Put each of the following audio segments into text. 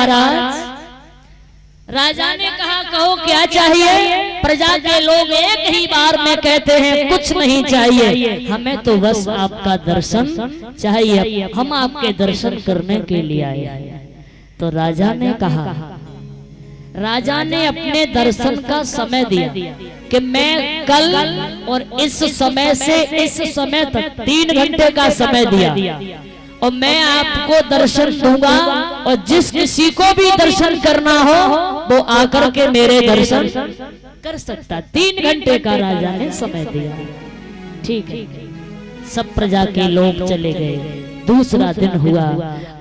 महाराज। राजा ने कहा कहो क्या चाहिए। प्रजा के लोग एक ही बार में कहते हैं कुछ नहीं चाहिए, हमें तो बस आपका दर्शन चाहिए, हम आपके दर्शन करने के लिए आए हैं। तो राजा ने कहा, राजा ने अपने दर्शन का समय दिया कि मैं कल और इस समय से इस समय तक 3 घंटे का समय दिया और मैं आपको दर्शन दूंगा और जिस किसी को भी दर्शन करना हो वो आकर के मेरे दर्शन कर सकता। 3 घंटे का राजा ने समय दिया। ठीक है, सब प्रजा के लोग चले गए। दूसरा दिन हुआ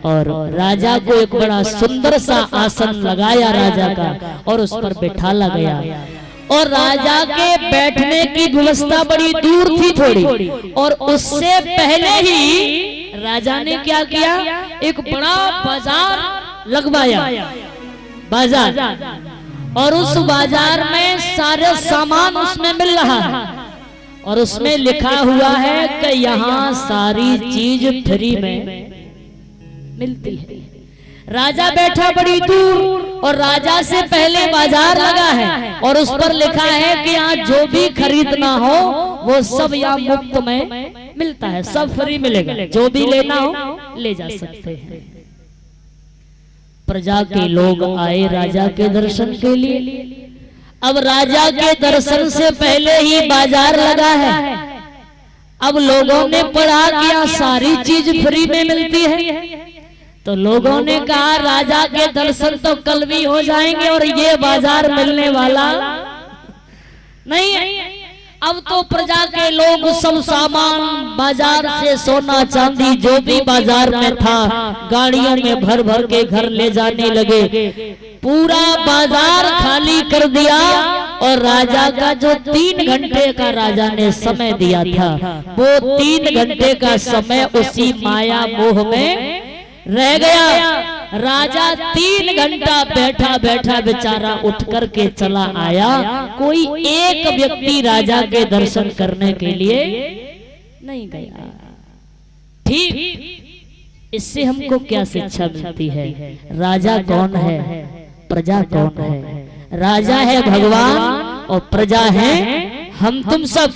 और राजा को एक बड़ा सुंदर सा आसन लगाया राजा का और उस पर बैठाला गया और राजा के बैठने की व्यवस्था बड़ी दूर थी थोड़ी, और उससे पहले ही राजा ने क्या किया, एक बड़ा बाजार लगवाया, बाजार, और उस बाजार में सारे सामान उसमें मिल रहा है और उसमें लिखा हुआ है कि यहाँ सारी चीज फ्री में मिलती है। राजा बैठा बड़ी दूर और राजा से पहले बाजार लगा है और उस पर लिखा है कि यहाँ जो भी खरीदना हो वो सब यहाँ मुफ्त में मिलता है, सब फ्री मिलेगा, जो भी लेना हो ले जा सकते हैं। प्रजा के लोग आए राजा के दर्शन के लिए। अब राजा के दर्शन से पहले ही बाजार लगा है। अब लोगों ने पढ़ा कि यहाँ सारी चीज फ्री में मिलती है, तो लोगों ने कहा राजा के दर्शन तो कल भी हो जाएंगे और ये बाजार मिलने वाला नहीं है। अब तो प्रजा के लोग सब सामान बाजार से सोना चांदी जो भी बाजार में था गाड़ियों में भर भर के घर ले जाने लगे। पूरा बाजार खाली कर दिया और राजा का जो 3 घंटे का राजा ने समय दिया था वो 3 घंटे का समय उसी माया मोह में रह गया। राजा 3 घंटा बैठा बैठा बेचारा उठ कर के चला आया। कोई एक व्यक्ति राजा के दर्शन करने के लिए नहीं गया। ठीक, इससे हमको क्या शिक्षा मिलती है? राजा कौन है, प्रजा कौन है? राजा है भगवान और प्रजा है हम तुम सब।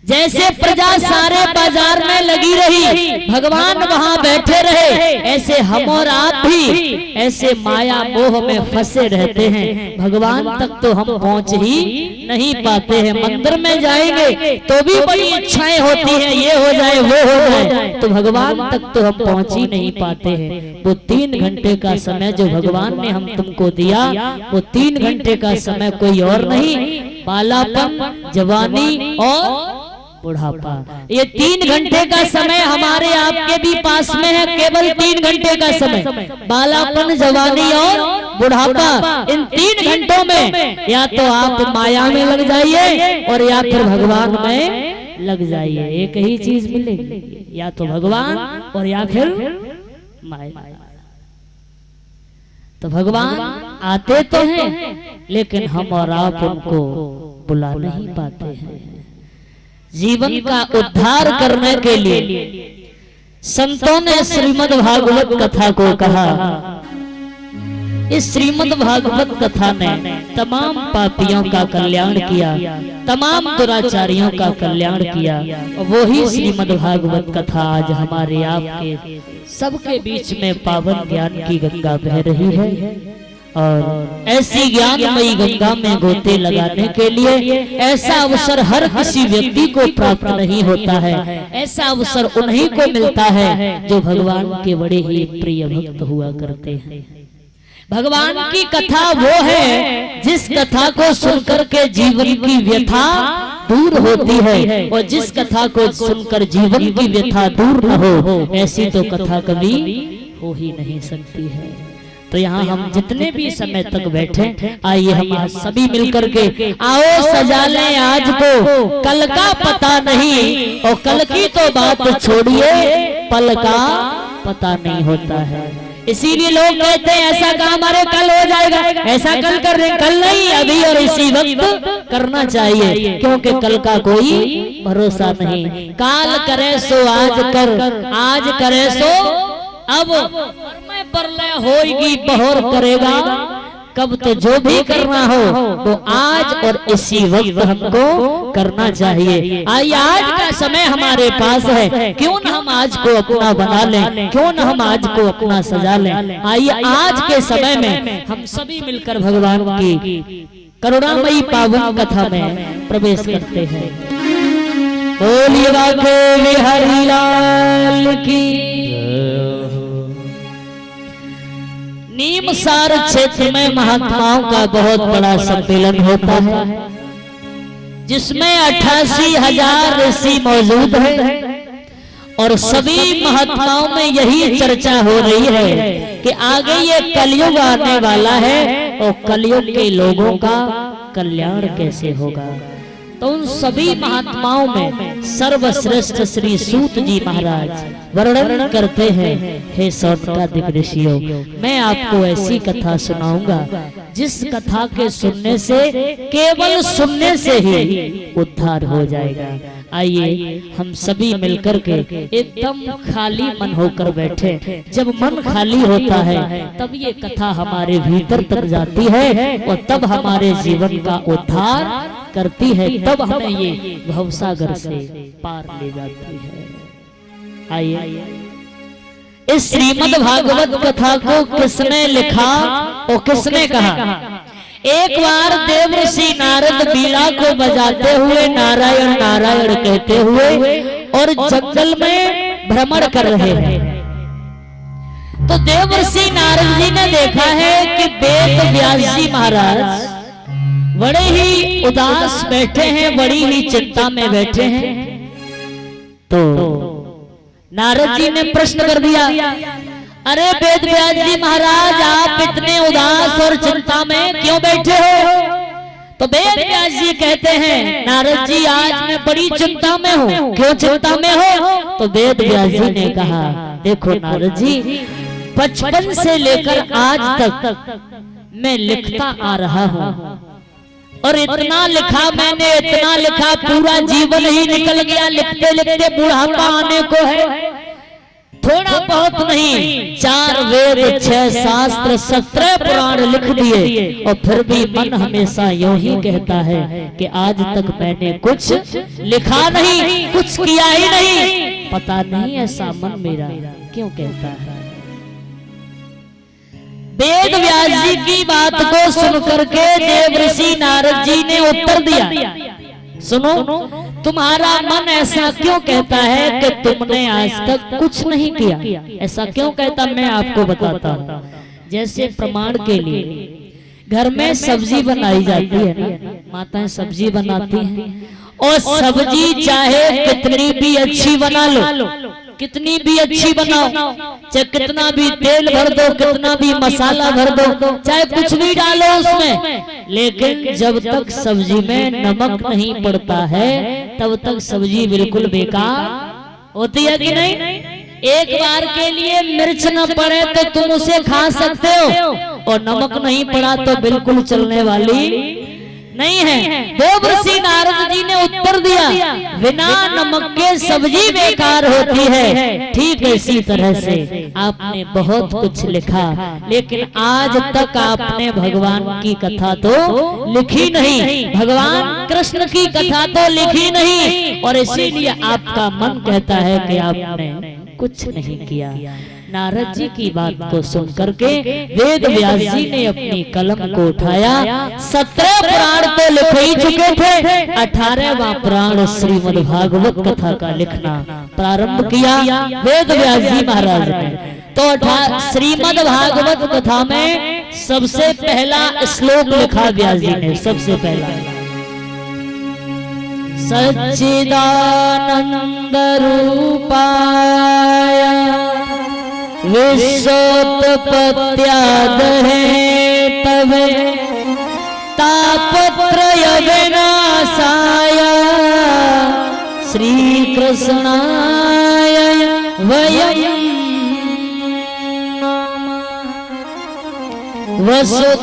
जैसे प्रजा सारे बाजार में लगी रही, भगवान वहां बैठे रहे, ऐसे हम और आप भी ऐसे माया मोह में फंसे रहते हैं। भगवान तक तो हम पहुंच ही नहीं पाते हैं। मंदिर में जाएंगे तो भी बड़ी इच्छाएं होती हैं, ये हो जाए वो हो जाए, तो भगवान तक तो हम पहुंच ही नहीं पाते हैं। वो 3 घंटे का समय जो भगवान ने हम तुमको दिया वो 3 घंटे का समय कोई और नहीं, बालापन, जवानी और बुढ़ापा। ये 3 घंटे का समय हमारे आपके भी पास में है, केवल 3 घंटे का समय। बालापन, जवानी और बुढ़ापा, इन 3 घंटों में या तो आप माया में लग जाइए और या फिर भगवान में लग जाइए। एक ही चीज मिलेगी, या तो भगवान और या फिर माया। तो भगवान आते तो हैं लेकिन हम और आप उनको बुला नहीं पाते हैं। जीवन का उद्धार करने के लिए संतों ने श्रीमद् भागवत कथा को कहा। इस श्रीमद् भागवत कथा ने तमाम पापियों का कल्याण किया, तमाम दुराचारियों का कल्याण किया। वो ही श्रीमद् भागवत कथा आज हमारे आपके सबके बीच में पावन ज्ञान की गंगा बह रही है। और ऐसी ज्ञानमयी गंगा में गोते लगाने के लिए ऐसा अवसर हर किसी व्यक्ति को प्राप्त नहीं होता है। ऐसा अवसर उन्हीं को मिलता है जो भगवान के बड़े ही प्रिय भक्त हुआ करते हैं। भगवान की कथा वो है जिस कथा को सुनकर के जीवन की व्यथा दूर होती है, और जिस कथा को सुनकर जीवन की व्यथा दूर न हो ऐसी तो कथा कभी हो ही नहीं सकती है। तो यहाँ हम जितने भी समय तक बैठे, आइए हम आज सभी मिलकर के आओ सजा लें आज को, कल का पता नहीं, और कल की तो बात छोड़िए पल का पता नहीं होता है। इसीलिए लोग कहते हैं ऐसा काम अरे कल हो जाएगा, ऐसा कल कर रहे, कल नहीं अभी और इसी वक्त करना चाहिए, क्योंकि कल का कोई भरोसा नहीं। काल करे सो आज कर, आज करे सो अब। मैं प्रलय होगी बहोर करेगा, कब तो जो भी करना हो वो आज और इसी वक्त हमको करना चाहिए। आइए आज का समय हमारे पास है, क्यों न हम आज को अपना बना लें, क्यों न हम आज को अपना सजा लें। आइए आज के समय में हम सभी मिलकर भगवान की करुणामयी पावन कथा में प्रवेश करते हैं। बोलिए बाके बिहारी लाल की। नीमसार क्षेत्र में महात्माओं का बहुत बड़ा सम्मेलन होता है, जिसमें 88,000 ऋषि मौजूद हैं और सभी महात्माओं में यही चर्चा हो रही है कि आगे ये कलयुग आने वाला है और कलयुग के लोगों का कल्याण कैसे होगा। तो उन सभी महात्माओं में सर्वश्रेष्ठ श्री सूत जी महाराज वर्णन करते हैं, हे सौनकादिक ऋषियों, मैं आपको ऐसी कथा सुनाऊंगा जिस कथा के सुनने से, केवल सुनने से ही उद्धार हो जाएगा। आइए हम सभी मिलकर के एकदम खाली मन होकर बैठे। जब मन खाली होता है तब ये कथा हमारे भीतर तक जाती है और तब हमारे जीवन का उद्धार करती है, तब हमें ये भवसागर से पार ले जाती है। आइए इस श्रीमद् भागवत कथा को किसने लिखा और किसने कहा। एक बार देवर्षि नारद बीड़ा को बजाते हुए नारायण नारायण कहते हुए और जंगल में भ्रमण कर रहे हैं, तो देवर्षि नारद जी ने देखा है कि वेद व्यास जी महाराज बड़े ही उदास बैठे हैं, बड़ी ही चिंता में बैठे हैं। तो नारद जी ने प्रश्न कर दिया, अरे वेद व्यास जी महाराज, आप इतने उदास और चिंता में क्यों बैठे हो। तो वेद व्यास जी कहते हैं, नारद जी आज मैं बड़ी चिंता में हूँ। क्यों चिंता में हो। तो वेद व्यास जी ने कहा, देखो नारद जी, बचपन से लेकर आज तक मैं लिखता आ रहा हूँ और इतना लिखा मैंने, इतना लिखा, पूरा जीवन ही निकल गया लिखते लिखते, बुढ़ापा आने को है। थोड़ा बहुत नहीं, 4 वेद, 6 शास्त्र, 17 पुराण लिख दिए और फिर भी मन हमेशा यूं ही कहता है कि आज तक मैंने कुछ लिखा नहीं, कुछ किया ही नहीं। पता नहीं ऐसा मन मेरा क्यों कहता है। वेद व्यास जी की बात को सुनकर के देवर्षि नारद जी ने उत्तर दिया, सुनो, तुम्हारा मन ऐसा क्यों कहता है कि तुमने आज तक कुछ नहीं किया। ऐसा क्यों कहता, मैं आपको बताता हूँ। जैसे प्रमाण के लिए घर में सब्जी बनाई जाती है ना, माताएं सब्जी बनाती हैं और सब्जी चाहे कितनी भी अच्छी बना लो, कितनी भी अच्छी बनाओ, चाहे कितना भी तेल भर दो, कितना भी मसाला भर दो, चाहे कुछ भी डालो उसमें, लेकिन जब तक सब्जी में नमक नहीं पड़ता है तब तक सब्जी बिल्कुल बेकार होती है कि नहीं। एक बार के लिए मिर्च न पड़े तो तुम उसे खा सकते हो और नमक नहीं पड़ा तो बिल्कुल चलने वाली नहीं है। देवर्षि नारद जी ने उत्तर दिया, बिना नमक के सब्जी बेकार होती है। ठीक इसी तरह से आपने बहुत कुछ लिखा, लेकिन आज तक आपने भगवान की कथा तो लिखी नहीं, भगवान कृष्ण की कथा तो लिखी नहीं, और इसीलिए आपका मन कहता है कि आपने कुछ नहीं किया। नारद जी की बात को सुनकर के वेद व्यास जी ने अपनी कलम को उठाया। 17 पुराण तो लिख ही चुके थे, 18वां पुराण श्रीमद् भागवत कथा का लिखना प्रारंभ किया वेद व्यास जी महाराज ने। तो श्रीमद् भागवत कथा में सबसे पहला श्लोक लिखा व्यास जी ने, सबसे पहला, सच्चिदानंद रूपाय विश्वोत्पत्त्यादि तवे तापत्रय विनाशाय श्री कृष्णाय वयं नमः।